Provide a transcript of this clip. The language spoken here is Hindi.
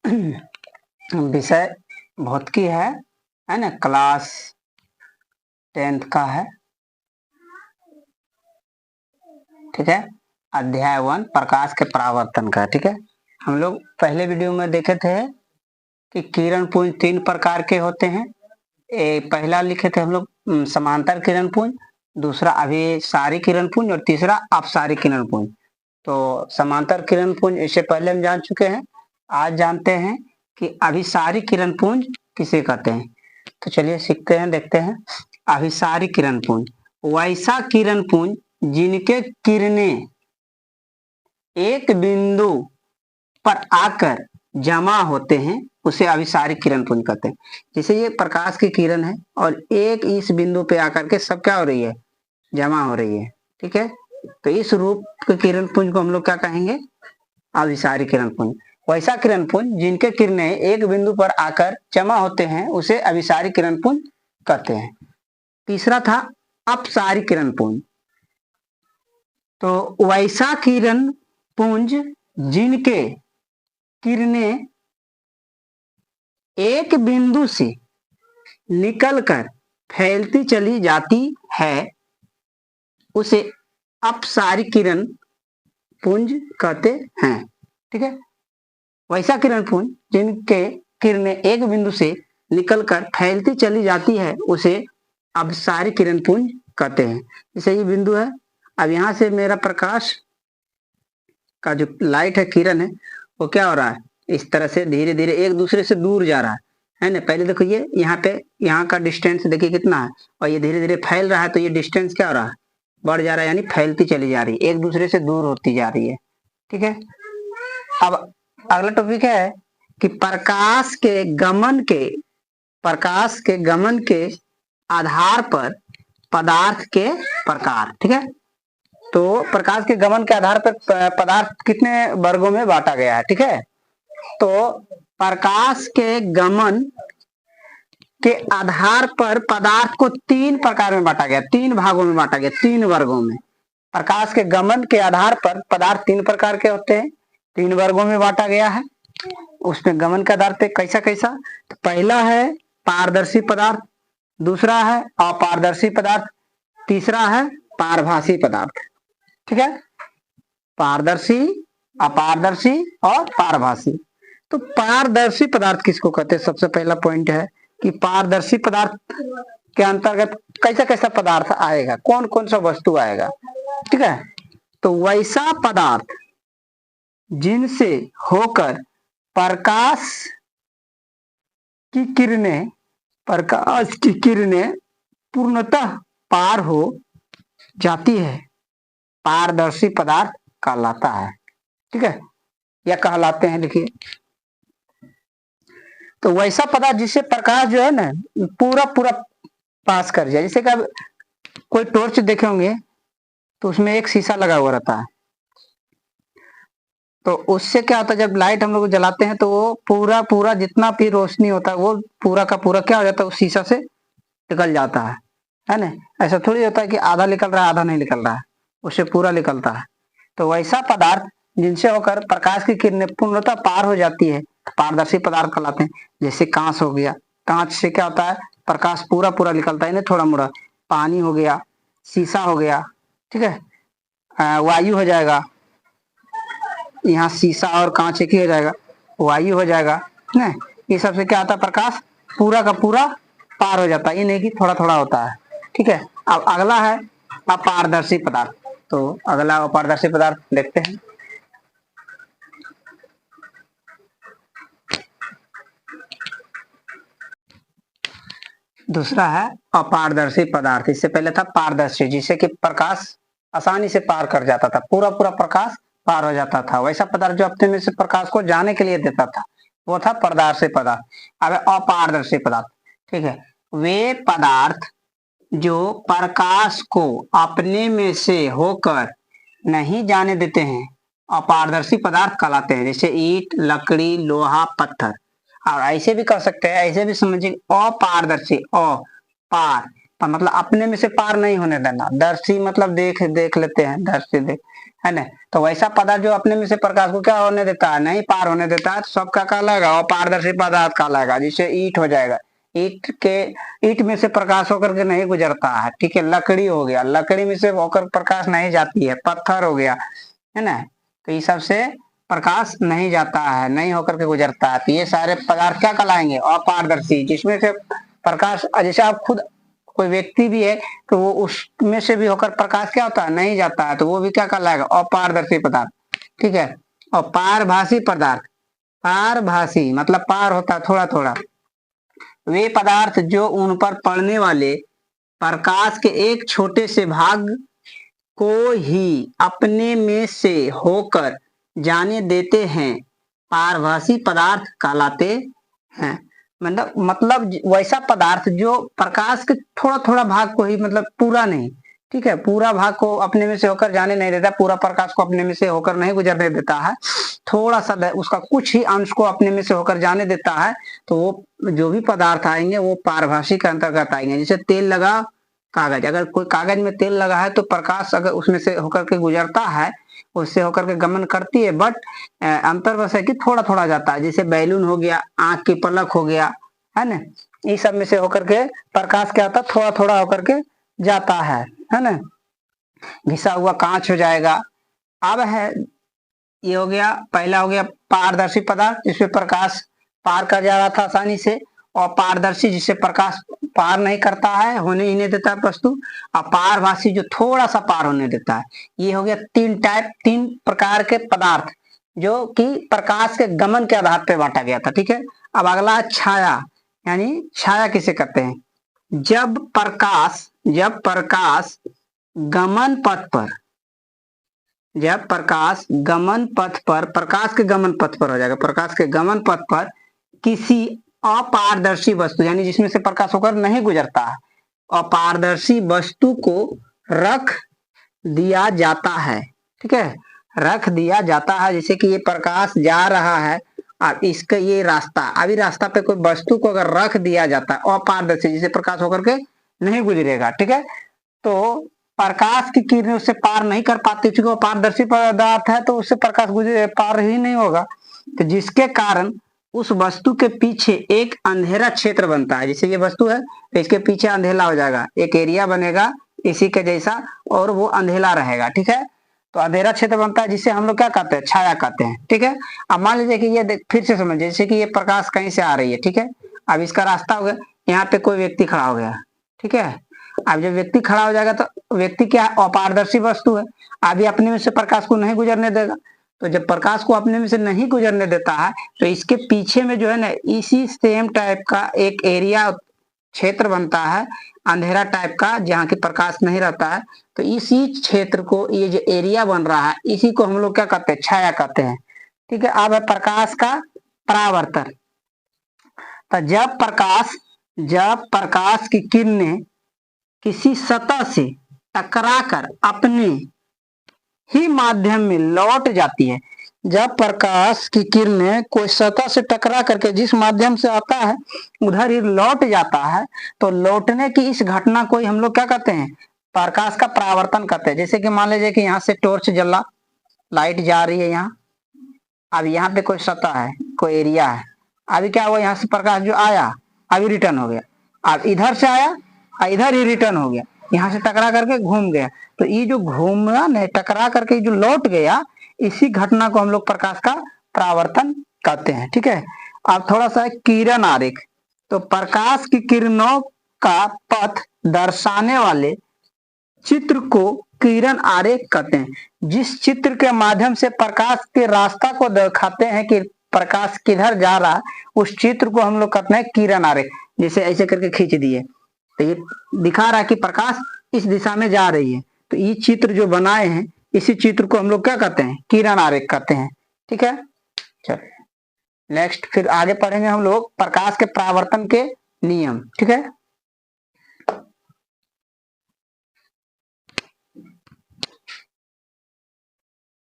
विषय भौतिकी है ना, क्लास 10th का है। ठीक है, अध्याय 1 प्रकाश के परावर्तन का। ठीक है, हम लोग पहले वीडियो में देखे थे कि किरण पुंज 3 प्रकार के होते हैं। पहला लिखे थे हम लोग समांतर किरण पुंज, दूसरा अभिसारी किरण पुंज और तीसरा अपसारी किरण पुंज। तो समांतर किरण पुंज इससे पहले हम जान चुके हैं। आज जानते हैं कि अभिसारी किरण पुंज किसे कहते हैं। तो चलिए सीखते हैं, देखते हैं। अभिसारी किरण पुंज वैसा किरण पुंज जिनके किरणें एक बिंदु पर आकर जमा होते हैं उसे अभिसारी किरण पुंज कहते हैं। जैसे ये प्रकाश की किरण है और एक इस बिंदु पे आकर के सब क्या हो रही है, जमा हो रही है। ठीक है, तो इस रूप के किरण पुंज को हम लोग क्या कहेंगे, अभिसारी किरण पुंज। वैसा किरण पुंज जिनके किरणें एक बिंदु पर आकर जमा होते हैं उसे अभिसारी किरण पुंज कहते हैं। तीसरा था अपसारी किरण पुंज। तो वैसा किरण पुंज जिनके किरणें एक बिंदु से निकलकर फैलती चली जाती है उसे अपसारी किरण पुंज कहते हैं। ठीक है, वैसा किरण पुंज जिनके किरणें एक बिंदु से निकलकर फैलती चली जाती है उसे अपसारी किरण पुंज कहते हैं। जैसे ये बिंदु है, अब यहाँ से मेरा प्रकाश का जो लाइट है, किरण है, वो क्या हो रहा है, इस तरह से धीरे धीरे एक दूसरे से दूर जा रहा है ना। पहले देखो ये यहाँ पे, यहाँ का डिस्टेंस देखिए कितना है, और ये धीरे धीरे फैल रहा है, तो ये डिस्टेंस क्या हो रहा है, बढ़ जा रहा है, यानी फैलती चली जा रही है, एक दूसरे से दूर होती जा रही है। ठीक है, अब अगला टॉपिक है कि प्रकाश के गमन के आधार पर पदार्थ के प्रकार। ठीक है, तो प्रकाश के गमन के आधार पर पदार्थ कितने वर्गों में बांटा गया है। ठीक है, तो प्रकाश के गमन के आधार पर पदार्थ को 3 प्रकार में बांटा गया, 3 भागों में बांटा गया, 3 वर्गों में। प्रकाश के गमन के आधार पर पदार्थ 3 प्रकार के होते हैं, 3 वर्गों में बांटा गया है। उसमें गमन के आधार पे कैसा कैसा, तो पहला है पारदर्शी पदार्थ, दूसरा है अपारदर्शी पदार्थ, तीसरा है पारभासी पदार्थ। ठीक है, पारदर्शी, अपारदर्शी और पारभासी। तो पारदर्शी पदार्थ किसको कहते हैं, सबसे पहला पॉइंट है कि पारदर्शी पदार्थ के अंतर्गत कैसा कैसा पदार्थ आएगा, कौन कौन सा वस्तु आएगा। ठीक है, तो वैसा पदार्थ जिनसे होकर प्रकाश की किरणें पूर्णतः पार हो जाती है, पारदर्शी पदार्थ कहलाता है। ठीक है, या कहलाते हैं, लिखिए। तो वैसा पदार्थ जिससे प्रकाश जो है ना पूरा पूरा पास कर जाए। जैसे कि कोई टॉर्च देखे होंगे तो उसमें एक शीशा लगा हुआ रहता है, तो उससे क्या होता है, जब लाइट हम लोग जलाते हैं तो वो पूरा पूरा जितना भी रोशनी होता है वो पूरा का पूरा क्या हो जाता है, उस शीशा से निकल जाता है ना। ऐसा थोड़ी होता है कि आधा निकल रहा है आधा नहीं निकल रहा है, उससे पूरा निकलता है। तो वैसा पदार्थ जिनसे होकर प्रकाश की किरणें पूर्णतः पार हो जाती है, पारदर्शी पदार्थ कहलाते हैं। जैसे कांच हो गया, कांच से क्या होता है, प्रकाश पूरा पूरा निकलता है, नहीं थोड़ा मोड़ा। पानी हो गया, शीशा हो गया, ठीक है, वायु हो जाएगा, यहाँ शीशा और कांच एक ही हो जाएगा, वायु हो जाएगा ना। ये सबसे क्या होता है, प्रकाश पूरा का पूरा पार हो जाता है, ये नहीं कि थोड़ा थोड़ा होता है। ठीक है, अब अगला है अपारदर्शी पदार्थ। तो अगला अपारदर्शी पदार्थ देखते हैं। दूसरा है अपारदर्शी पदार्थ। इससे पहले था पारदर्शी, जिससे कि प्रकाश आसानी से पार कर जाता था, पूरा पूरा प्रकाश पार हो जाता था। वैसा पदार्थ जो अपने में से प्रकाश को जाने के लिए देता था, वो था पारदर्शी पदार्थ। अब अपारदर्शी पदार्थ, ठीक है, वे पदार्थ जो प्रकाश को अपने में से होकर नहीं जाने देते हैं अपारदर्शी पदार्थ कहलाते हैं। जैसे ईंट, लकड़ी, लोहा, पत्थर। और ऐसे भी कर सकते हैं, ऐसे भी समझिए, अपारदर्शी, मतलब अपने में से पार नहीं होने देना, दर्शी मतलब देख लेते हैं, दर्शी देख है ना। तो वैसा पदार्थ जो अपने में से प्रकाश को क्या होने देता है, नहीं पार होने देता है, तो सब क्या कहलाएगा, अपारदर्शी पदार्थ कहलाएगा। जिससे ईंट हो जाएगा, ईंट में से प्रकाश होकर के नहीं गुजरता है, ठीक है। लकड़ी हो गया, लकड़ी में से होकर प्रकाश नहीं जाती है। पत्थर हो गया, है ना, तो ये सब से प्रकाश नहीं जाता है, नहीं होकर के गुजरता है। तो ये सारे पदार्थ क्या कहलाएंगे, अपारदर्शी। जिसमें से प्रकाश, जैसे आप खुद कोई व्यक्ति भी है तो वो उसमें से भी होकर प्रकाश क्या होता है, नहीं जाता है, तो वो भी क्या कहलाएगा, अपारदर्शी पदार्थ, ठीक है। और पारभासी पदार्थ, पारभासी मतलब पार होता है थोड़ा थोड़ा, वे पदार्थ जो उन पर पड़ने वाले प्रकाश के एक छोटे से भाग को ही अपने में से होकर जाने देते हैं, पारभासी पदार्थ कहलाते हैं। मतलब वैसा पदार्थ जो प्रकाश के थोड़ा थोड़ा भाग को ही, मतलब पूरा नहीं, ठीक है, पूरा भाग को अपने में से होकर जाने नहीं देता, पूरा प्रकाश को अपने में से होकर नहीं गुजरने देता है, थोड़ा सा उसका कुछ ही अंश को अपने में से होकर जाने देता है, तो वो जो भी पदार्थ आएंगे वो पारभासी के अंतर्गत आएंगे। जैसे तेल लगा कागज, अगर कोई कागज में तेल लगा है तो प्रकाश अगर उसमें से होकर के गुजरता है, उससे होकर के गमन करती है, बट अंतर बस है कि थोड़ा थोड़ा जाता है। जैसे बैलून हो गया, आंख की पलक हो गया, है ना, इस सब में से होकर के प्रकाश क्या होता है, थोड़ा थोड़ा होकर के जाता है ना। घिसा हुआ कांच हो जाएगा। अब है, ये हो गया, पहला हो गया पारदर्शी पदार्थ, जिसमें प्रकाश पार कर जा रहा था आसानी से, और पारदर्शी जिससे प्रकाश पार नहीं करता है, होने ही नहीं देता है वस्तु, और पारभासी जो थोड़ा सा पार होने देता है। ये हो गया तीन प्रकार के पदार्थ जो कि प्रकाश के गमन के आधार पर बांटा गया था, ठीक है। अब अगला छाया, यानी छाया किसे कहते हैं, जब प्रकाश गमन पथ पर, जब प्रकाश गमन पथ पर, प्रकाश के गमन पथ पर हो जाएगा, प्रकाश के गमन पथ पर किसी अपारदर्शी वस्तु, यानी जिसमें से प्रकाश होकर नहीं गुजरता है, अपारदर्शी वस्तु को रख दिया जाता है, ठीक है, रख दिया जाता है। जैसे कि ये प्रकाश जा रहा है, अब इसका ये रास्ता, अभी रास्ता पे कोई वस्तु को अगर रख दिया जाता है अपारदर्शी, जिसे प्रकाश होकर के नहीं गुजरेगा, ठीक है, तो प्रकाश की किरणें उससे पार नहीं कर पाती, क्योंकि वो पारदर्शी पदार्थ है, तो उससे प्रकाश पार ही नहीं होगा। तो जिसके कारण उस वस्तु के पीछे एक अंधेरा क्षेत्र बनता है। जैसे ये वस्तु है तो इसके पीछे अंधेरा हो जाएगा, एक एरिया बनेगा इसी के जैसा, और वो अंधेरा रहेगा, ठीक है। तो अंधेरा क्षेत्र बनता है, जिसे हम लोग क्या कहते हैं, छाया कहते हैं, ठीक है। अब मान लीजिए कि ये फिर से समझ, जैसे कि ये प्रकाश कहीं से आ रही है, ठीक है, अब इसका रास्ता हो गया, यहाँ पे कोई व्यक्ति खड़ा हो गया, ठीक है। अब जब व्यक्ति खड़ा हो जाएगा तो व्यक्ति क्या, अपारदर्शी वस्तु है, अभी अपने में से प्रकाश को नहीं गुजरने देगा। तो जब प्रकाश को अपने में से नहीं गुजरने देता है, तो इसके पीछे में जो है ना, इसी सेम टाइप का एक एरिया क्षेत्र बनता है, अंधेरा टाइप का, जहाँ की प्रकाश नहीं रहता है। तो इसी क्षेत्र को, ये जो एरिया बन रहा है, इसी को हम लोग क्या कहते हैं, छाया कहते हैं, ठीक है। अब है प्रकाश का परावर्तन। तो जब प्रकाश की किरणें किसी सतह से टकराकर अपने ही माध्यम में लौट जाती है, जब प्रकाश की किरणें कोई सतह से टकरा करके जिस माध्यम से आता है उधर ही लौट जाता है, तो लौटने की इस घटना को हम लोग क्या कहते हैं, प्रकाश का परावर्तन कहते हैं। जैसे कि मान लीजिए कि यहाँ से टॉर्च जला, लाइट जा रही है यहाँ, अब यहाँ पे कोई सतह है, कोई एरिया है, अभी क्या हुआ, यहाँ से प्रकाश जो आया अभी रिटर्न हो गया, अब इधर से आया इधर ही रिटर्न हो गया, यहाँ से टकरा करके घूम गया। तो ये जो घूमना नहीं, टकरा करके जो लौट गया, इसी घटना को हम लोग प्रकाश का परावर्तन कहते हैं, ठीक है। अब थोड़ा सा किरण आरेख, तो प्रकाश की किरणों का पथ दर्शाने वाले चित्र को किरण आरेख कहते हैं। जिस चित्र के माध्यम से प्रकाश के रास्ता को दिखाते हैं कि प्रकाश किधर जा रहा है, उस चित्र को हम लोग कहते हैं किरण आरेख। जैसे ऐसे करके खींच दिए तो ये दिखा रहा है कि प्रकाश इस दिशा में जा रही है, तो ये चित्र जो बनाए हैं, इसी चित्र को हम लोग क्या कहते हैं, किरण आरेख कहते हैं, ठीक है। चलिए नेक्स्ट फिर आगे पढ़ेंगे हम लोग प्रकाश के परावर्तन के नियम, ठीक है।